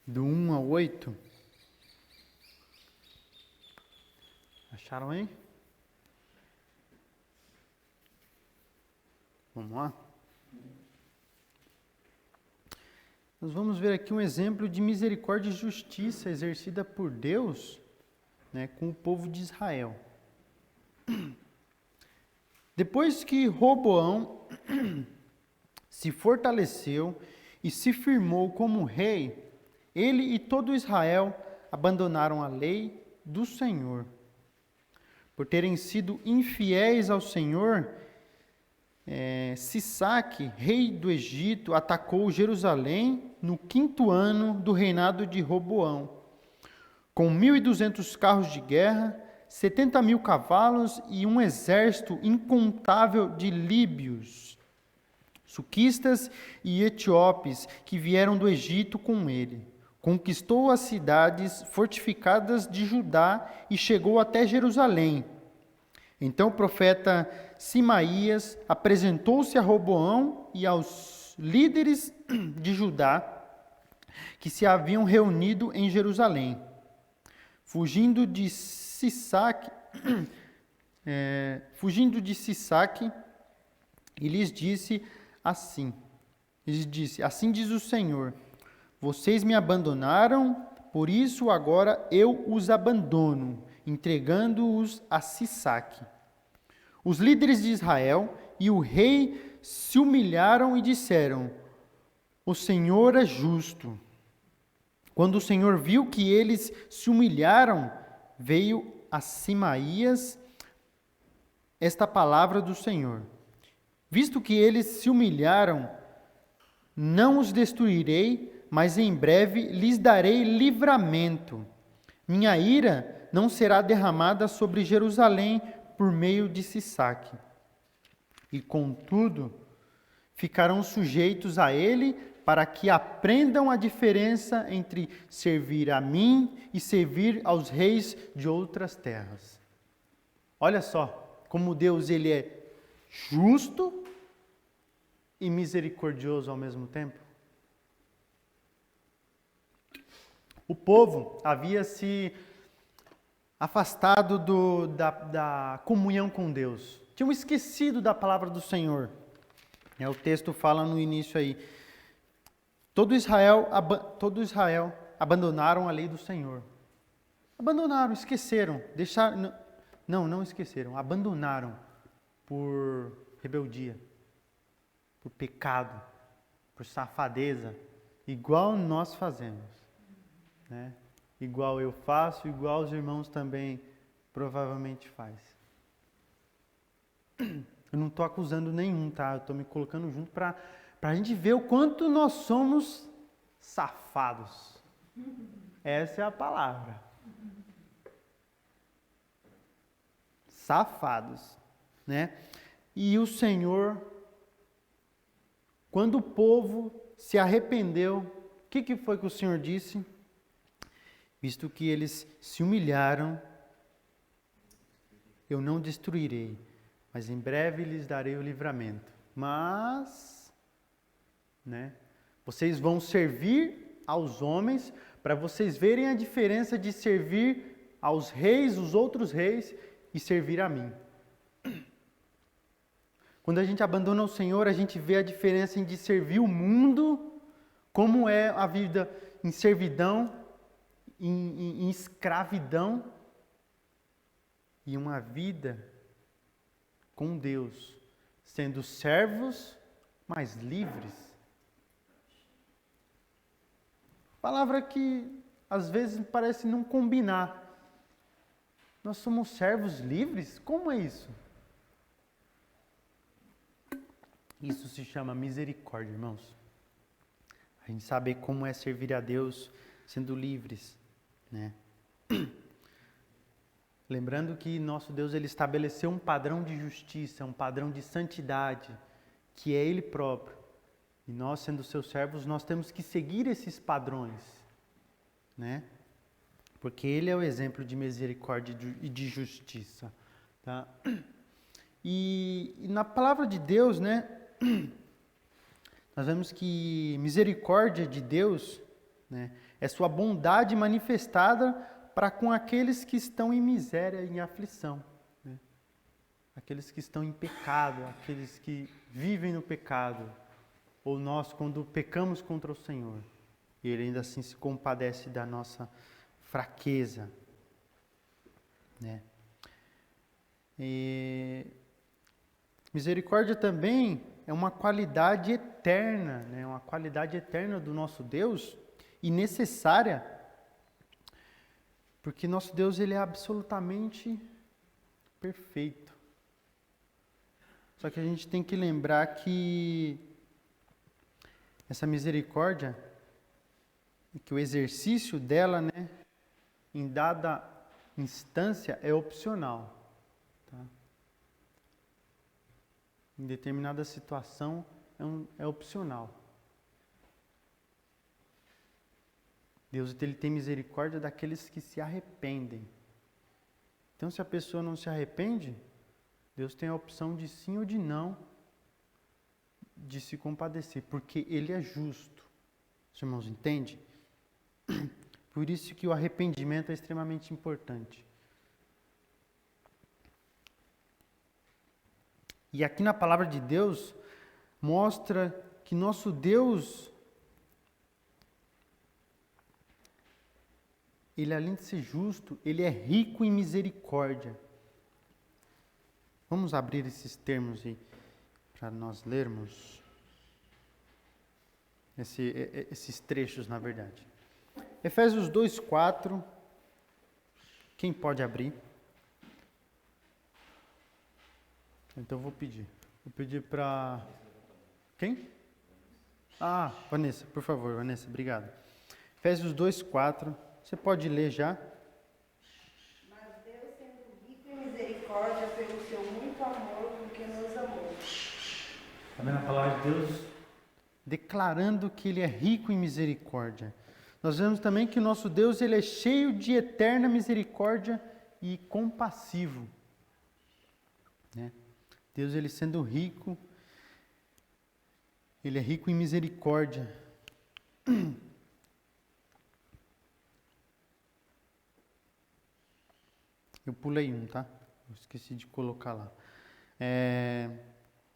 do 1 ao 8. Acharam aí? Vamos lá? Nós vamos ver aqui um exemplo de misericórdia e justiça exercida por Deus, né, com o povo de Israel. Depois que Roboão se fortaleceu e se firmou como rei, ele e todo Israel abandonaram a lei do Senhor. Por terem sido infiéis ao Senhor, Sisaque, rei do Egito, atacou Jerusalém no 5º ano do reinado de Roboão, com 1.200 carros de guerra, 70.000 cavalos e um exército incontável de líbios, suquistas e etíopes que vieram do Egito com ele. Conquistou as cidades fortificadas de Judá e chegou até Jerusalém. Então o profeta Simaías apresentou-se a Roboão e aos líderes de Judá que se haviam reunido em Jerusalém. Fugindo de Sisaque, e lhes disse assim, assim diz o Senhor, vocês me abandonaram, por isso agora eu os abandono, entregando-os a Sisaque. Os líderes de Israel e o rei se humilharam e disseram, o Senhor é justo. Quando o Senhor viu que eles se humilharam, veio a Semaías esta palavra do Senhor. Visto que eles se humilharam, não os destruirei, mas em breve lhes darei livramento. Minha ira não será derramada sobre Jerusalém por meio de Sisaque. E contudo, ficarão sujeitos a ele para que aprendam a diferença entre servir a mim e servir aos reis de outras terras. Olha só, como Deus ele é justo e misericordioso ao mesmo tempo. O povo havia se afastado da comunhão com Deus. Tinham esquecido da palavra do Senhor. O texto fala no início aí. Todo Israel abandonaram a lei do Senhor. Abandonaram, esqueceram. Não esqueceram. Abandonaram por rebeldia, por pecado, por safadeza. Igual nós fazemos. Né? Igual eu faço, igual os irmãos também provavelmente faz. Eu não estou acusando nenhum, tá? Eu estou me colocando junto para a gente ver o quanto nós somos safados. Essa é a palavra. Safados, né? E o Senhor, quando o povo se arrependeu, o que foi que o Senhor disse? Visto que eles se humilharam, eu não destruirei, mas em breve lhes darei o livramento. Mas, né, vocês vão servir aos homens, para vocês verem a diferença de servir aos reis, os outros reis, e servir a mim. Quando a gente abandona o Senhor, a gente vê a diferença de servir o mundo, como é a vida em servidão, em escravidão, e uma vida com Deus, sendo servos, mas livres. Palavra que às vezes parece não combinar. Nós somos servos livres? Como é isso? Isso se chama misericórdia, irmãos. A gente sabe como é servir a Deus sendo livres, né? Lembrando que nosso Deus ele estabeleceu um padrão de justiça, um padrão de santidade, que é Ele próprio. E nós, sendo seus servos, nós temos que seguir esses padrões, né? Porque Ele é o exemplo de misericórdia e de justiça, tá? E na palavra de Deus, né? Nós vemos que misericórdia de Deus, né, é sua bondade manifestada para com aqueles que estão em miséria, em aflição, né? Aqueles que estão em pecado, aqueles que vivem no pecado, ou nós quando pecamos contra o Senhor, e Ele ainda assim se compadece da nossa fraqueza, né? E misericórdia também é uma qualidade eterna, né? Uma qualidade eterna do nosso Deus e necessária, porque nosso Deus ele é absolutamente perfeito. Só que a gente tem que lembrar que essa misericórdia, que o exercício dela, né, em dada instância é opcional. Tá? Em determinada situação é opcional. Deus ele tem misericórdia daqueles que se arrependem. Então, se a pessoa não se arrepende, Deus tem a opção de sim ou de não, de se compadecer, porque Ele é justo. Os irmãos entendem? Por isso que o arrependimento é extremamente importante. E aqui na palavra de Deus, mostra que nosso Deus, Ele além de ser justo, Ele é rico em misericórdia. Vamos abrir esses termos aí, para nós lermos esses trechos, na verdade. Efésios 2:4. Quem pode abrir? Então eu vou pedir. Vou pedir para... Quem? Ah, Vanessa, por favor, Vanessa, obrigado. Efésios 2:4. Você pode ler já? Mas Deus, sendo rico em misericórdia, pelo seu muito amor, porque nos amou. Está vendo a palavra de Deus? Declarando que Ele é rico em misericórdia. Nós vemos também que o nosso Deus, Ele é cheio de eterna misericórdia e compassivo. Né? Deus, Ele sendo rico, Ele é rico em misericórdia. Eu pulei um, tá? Eu esqueci de colocar lá.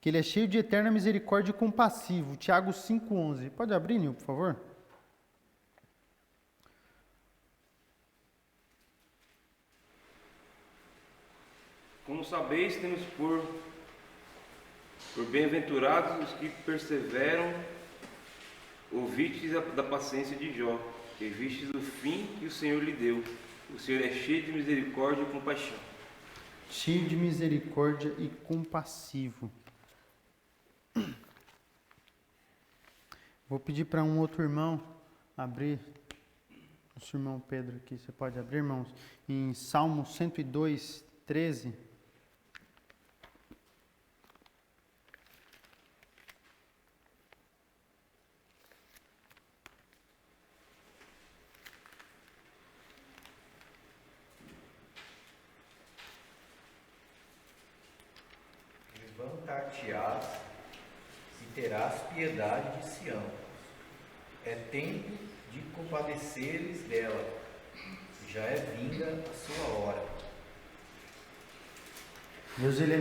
Que Ele é cheio de eterna misericórdia e compassivo. Tiago 5:11. Pode abrir, Nil, por favor? Como sabeis, temos por bem-aventurados os que perseveram, ouvistes da paciência de Jó, e vistes o fim que o Senhor lhe deu. O Senhor é cheio de misericórdia e compaixão. Cheio de misericórdia e compassivo. Vou pedir para um outro irmão abrir. Nosso irmão Pedro aqui, você pode abrir, irmãos? Em Salmo 102:13. Levantar-te-ás e terás piedade de Sião. É tempo de compadeceres dela, já é vinda a sua hora. Deus, Ele é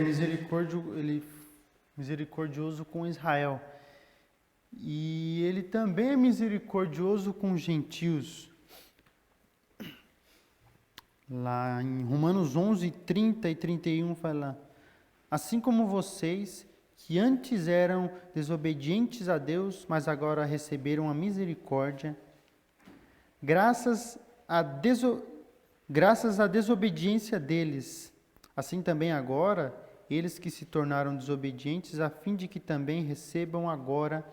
misericordioso com Israel. E Ele também é misericordioso com os gentios. Lá em Romanos 11:30 e 31 fala: assim como vocês, que antes eram desobedientes a Deus, mas agora receberam a misericórdia, graças à desobediência deles, assim também agora, eles que se tornaram desobedientes, a fim de que também recebam agora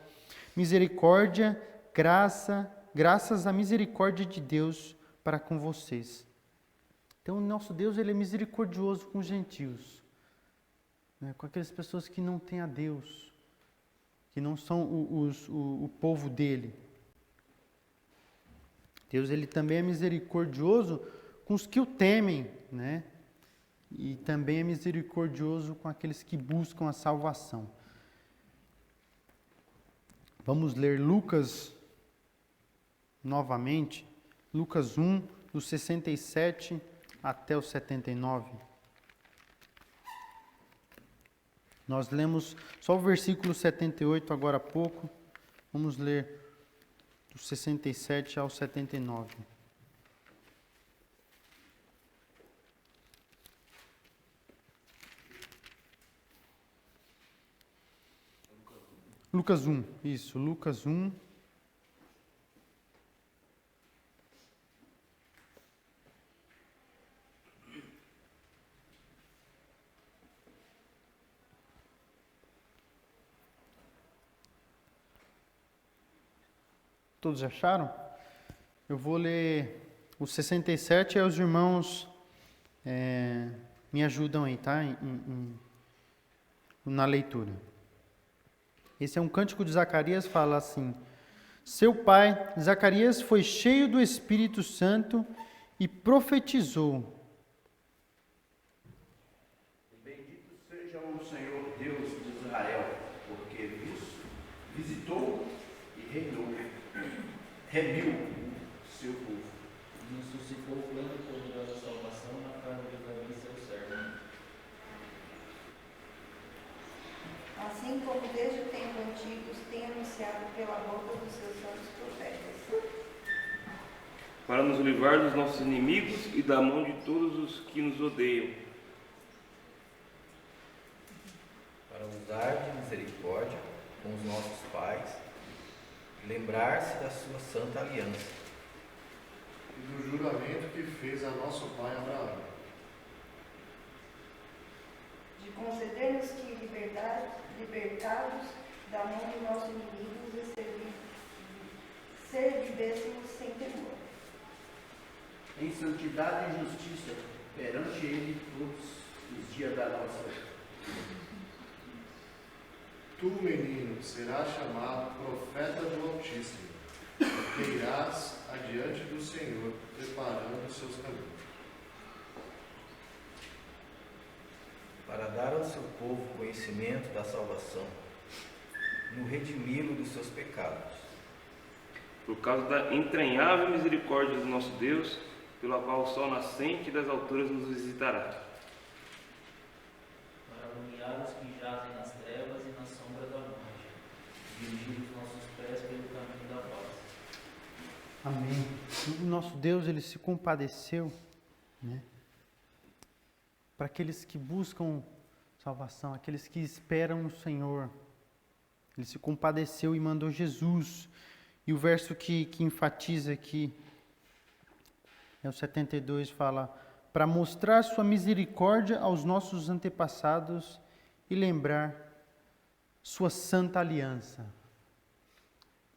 misericórdia, graças à misericórdia de Deus para com vocês. Então, o nosso Deus, Ele é misericordioso com os gentios. Com aquelas pessoas que não têm a Deus, que não são o povo dele. Deus, Ele também é misericordioso com os que o temem, né? E também é misericordioso com aqueles que buscam a salvação. Vamos ler Lucas novamente, Lucas 1, do 67 até o 79. Nós lemos só o versículo 78 agora há pouco. Vamos ler do 67 ao 79. Lucas 1, isso, Lucas 1. Todos acharam? Eu vou ler o 67 e os irmãos me ajudam aí, tá? Na leitura. Esse é um cântico de Zacarias, fala assim: seu pai, Zacarias, foi cheio do Espírito Santo e profetizou. Bendito seja o Senhor Deus de Israel, porque visitou e reinou. remiu o seu povo. E suscitou plena e poderosa salvação na casa de Davi, seu servo. Assim como desde o tempo antigo tem anunciado pela boca dos seus santos profetas. Para nos livrar dos nossos inimigos e da mão de todos os que nos odeiam. Para usar de misericórdia com os nossos pais, e lembrar-se da sua santa aliança. E do juramento que fez a nosso pai Abraão. De conceder-nos que, libertados da mão de nossos inimigos, e servíssemos sem temor. Em santidade e justiça perante ele todos os dias da nossa vida. Tu, menino, serás chamado profeta do Altíssimo, porque irás adiante do Senhor, preparando os seus caminhos. Para dar ao seu povo conhecimento da salvação, no redimi-lo dos seus pecados. Por causa da entranhável misericórdia do nosso Deus, pela qual o sol nascente das alturas nos visitará. Para iluminar os que jazem nas trevas e na sombra da morte, dirigir os nossos pés pelo caminho da paz. Amém. O nosso Deus, ele se compadeceu, né? Para aqueles que buscam salvação, aqueles que esperam o Senhor. Ele se compadeceu e mandou Jesus. E o verso que enfatiza aqui, é o 72, fala: para mostrar sua misericórdia aos nossos antepassados e lembrar sua santa aliança.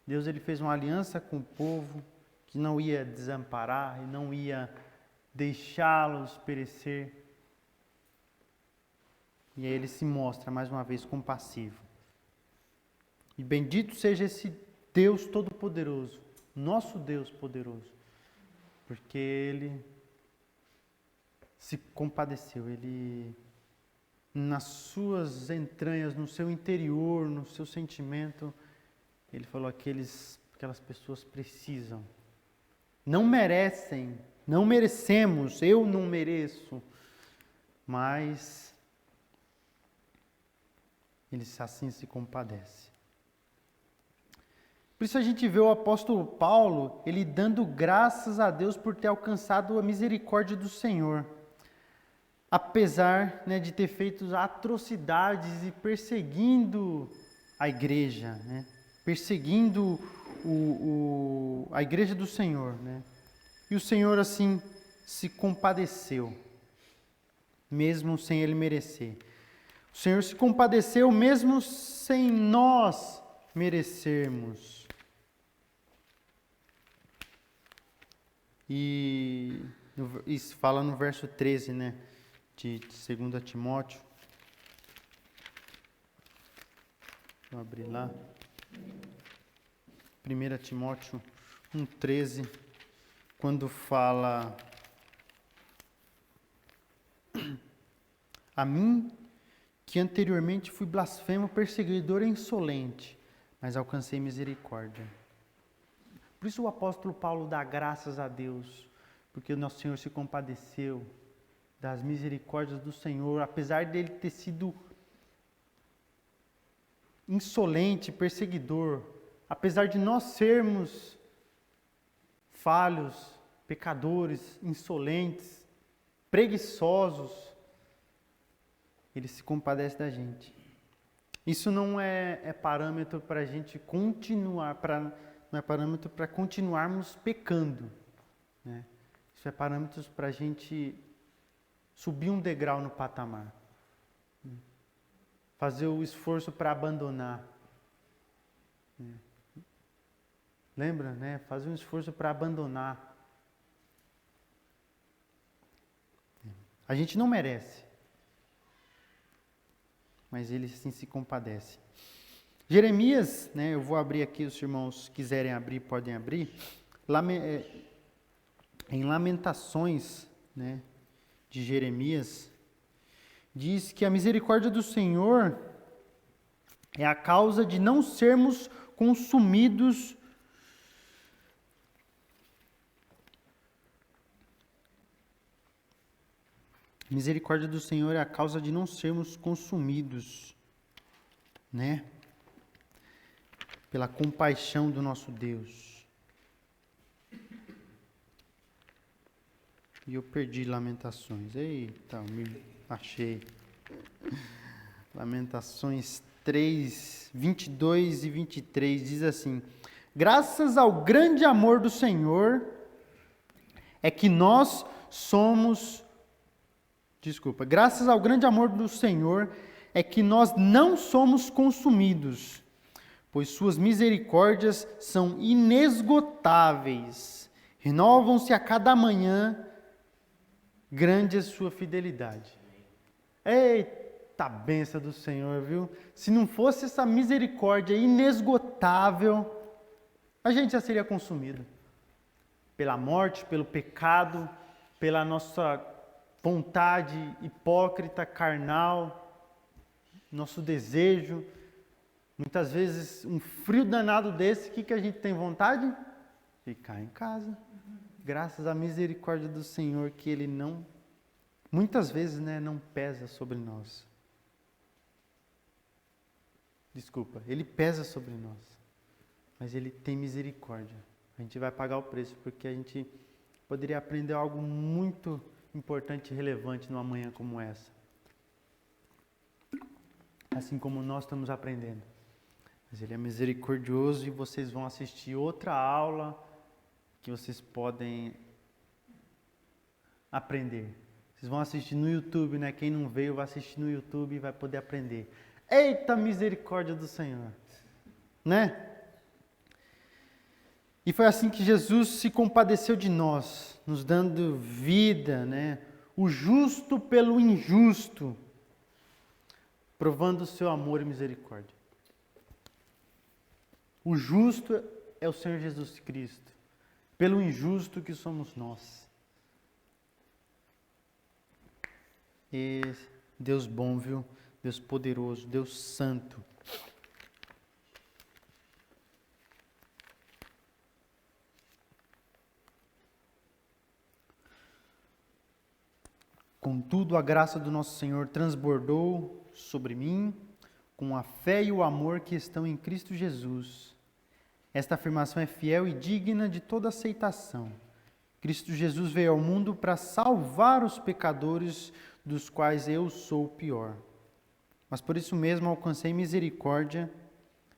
Deus, ele fez uma aliança com o povo que não ia desamparar e não ia deixá-los perecer. E aí ele se mostra mais uma vez compassivo. E bendito seja esse Deus Todo-Poderoso, nosso Deus poderoso, porque ele se compadeceu, ele nas suas entranhas, no seu interior, no seu sentimento, ele falou: aquelas pessoas precisam, não merecem, não merecemos, eu não mereço, mas ele assim se compadece. Por isso a gente vê o apóstolo Paulo, ele dando graças a Deus por ter alcançado a misericórdia do Senhor. Apesar, né, de ter feito atrocidades e perseguindo a igreja, né, perseguindo a igreja do Senhor, né. E o Senhor assim se compadeceu, mesmo sem ele merecer. O Senhor se compadeceu mesmo sem nós merecermos. E isso fala no verso 13, né, de 2 Timóteo. Vou abrir lá. 1 Timóteo 1,13, quando fala: a mim, que anteriormente fui blasfemo, perseguidor e insolente, mas alcancei misericórdia. Por isso o apóstolo Paulo dá graças a Deus, porque o nosso Senhor se compadeceu das misericórdias do Senhor, apesar dele ter sido insolente, perseguidor, apesar de nós sermos falhos, pecadores, insolentes, preguiçosos, ele se compadece da gente. Isso não é parâmetro para a gente continuar, não é parâmetro para continuarmos pecando, né? Isso é parâmetro para a gente subir um degrau no patamar, né? Fazer o esforço para abandonar, né? Lembra, né? Fazer um esforço para abandonar. A gente não merece, mas ele assim se compadece. Jeremias, né, eu vou abrir aqui, os irmãos quiserem abrir, podem abrir. Em Lamentações, né, de Jeremias, diz que a misericórdia do Senhor é a causa de não sermos consumidos A misericórdia do Senhor é a causa de não sermos consumidos, né? Pela compaixão do nosso Deus. E eu perdi Lamentações. Eita, me achei. Lamentações 3, 22 e 23 diz assim: graças ao grande amor do Senhor é que nós somos... graças ao grande amor do Senhor é que nós não somos consumidos, pois suas misericórdias são inesgotáveis, renovam-se a cada manhã, grande é sua fidelidade. Eita bênção do Senhor, viu? Se não fosse essa misericórdia inesgotável, a gente já seria consumido pela morte, pelo pecado, pela nossa vontade hipócrita, carnal, nosso desejo. Muitas vezes, um frio danado desse, o que a gente tem vontade? Ficar em casa. Graças à misericórdia do Senhor, que Ele não, muitas vezes, né, não pesa sobre nós. Desculpa, Ele pesa sobre nós, mas Ele tem misericórdia. A gente vai pagar o preço, porque a gente poderia aprender algo muito importante e relevante numa manhã como essa. Assim como nós estamos aprendendo. Mas Ele é misericordioso e vocês vão assistir outra aula que vocês podem aprender. Vocês vão assistir no YouTube, né? Quem não veio vai assistir no YouTube e vai poder aprender. Eita misericórdia do Senhor! Né? E foi assim que Jesus se compadeceu de nós, nos dando vida, né? O justo pelo injusto, provando o seu amor e misericórdia. O justo é o Senhor Jesus Cristo, pelo injusto que somos nós. E Deus bom, viu? Deus poderoso, Deus santo. Contudo, a graça do nosso Senhor transbordou sobre mim com a fé e o amor que estão em Cristo Jesus. Esta afirmação é fiel e digna de toda aceitação. Cristo Jesus veio ao mundo para salvar os pecadores, dos quais eu sou o pior. Mas por isso mesmo alcancei misericórdia,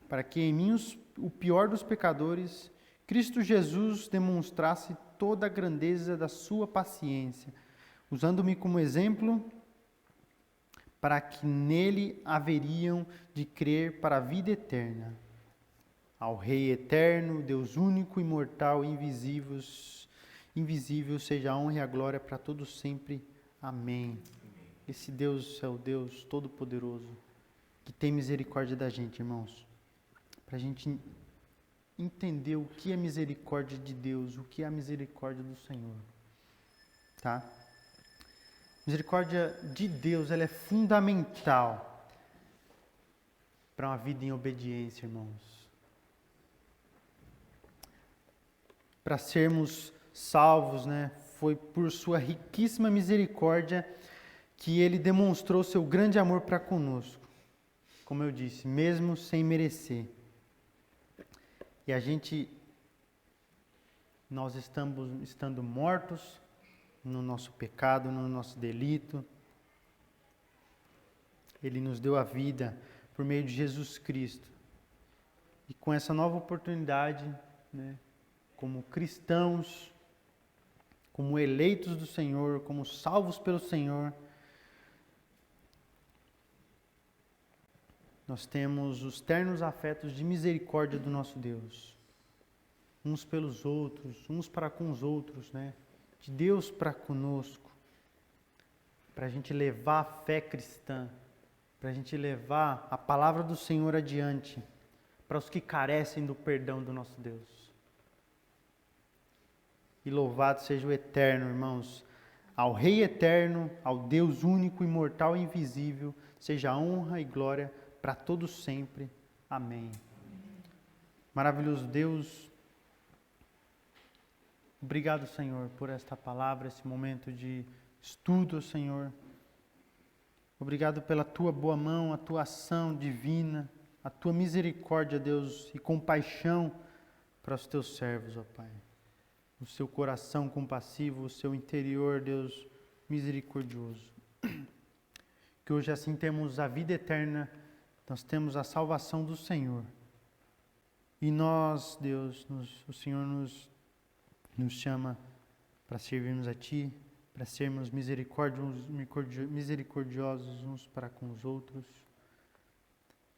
para que em mim, o pior dos pecadores, Cristo Jesus demonstrasse toda a grandeza da sua paciência, usando-me como exemplo, para que nele haveriam de crer para a vida eterna. Ao Rei eterno, Deus único, imortal, invisível, seja a honra e a glória para todos sempre. Amém. Esse Deus é o Deus Todo-Poderoso, que tem misericórdia da gente, irmãos. Para a gente entender o que é misericórdia de Deus, o que é a misericórdia do Senhor. Tá? Misericórdia de Deus, ela é fundamental para uma vida em obediência, irmãos. Para sermos salvos, né? Foi por sua riquíssima misericórdia que Ele demonstrou seu grande amor para conosco. Como eu disse, mesmo sem merecer. E nós estando mortos no nosso pecado, no nosso delito, Ele nos deu a vida por meio de Jesus Cristo. E com essa nova oportunidade, né, como cristãos, como eleitos do Senhor, como salvos pelo Senhor, nós temos os ternos afetos de misericórdia do nosso Deus. Uns pelos outros, uns para com os outros, né? De Deus para conosco. Para a gente levar a fé cristã. Para a gente levar a palavra do Senhor adiante. Para os que carecem do perdão do nosso Deus. E louvado seja o eterno, irmãos. Ao Rei eterno, ao Deus único, imortal e invisível, seja a honra e glória para todos sempre. Amém. Maravilhoso Deus, obrigado, Senhor, por esta palavra, esse momento de estudo, Senhor. Obrigado pela Tua boa mão, a Tua ação divina, a Tua misericórdia, Deus, e compaixão para os Teus servos, ó Pai. O seu coração compassivo, o seu interior, Deus, misericordioso. Que hoje assim temos a vida eterna, nós temos a salvação do Senhor. E nós, Deus, o Senhor nos chama para servirmos a Ti, para sermos misericordiosos uns para com os outros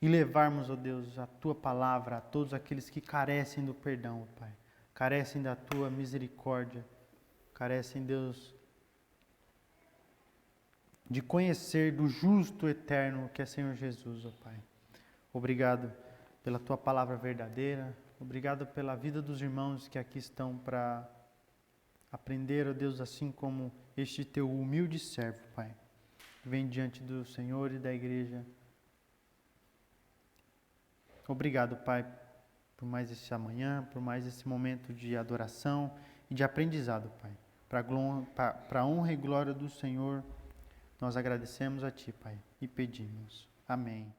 e levarmos, ó Deus, a Tua palavra a todos aqueles que carecem do perdão, ó Pai, carecem da Tua misericórdia, carecem, Deus, de conhecer do justo eterno que é Senhor Jesus, ó Pai. Obrigado pela Tua palavra verdadeira, obrigado pela vida dos irmãos que aqui estão para aprender, ó Deus, assim como este Teu humilde servo, Pai. Vem diante do Senhor e da igreja. Obrigado, Pai, por mais esse amanhã, por mais esse momento de adoração e de aprendizado, Pai. Para a honra e glória do Senhor, nós agradecemos a Ti, Pai, e pedimos. Amém.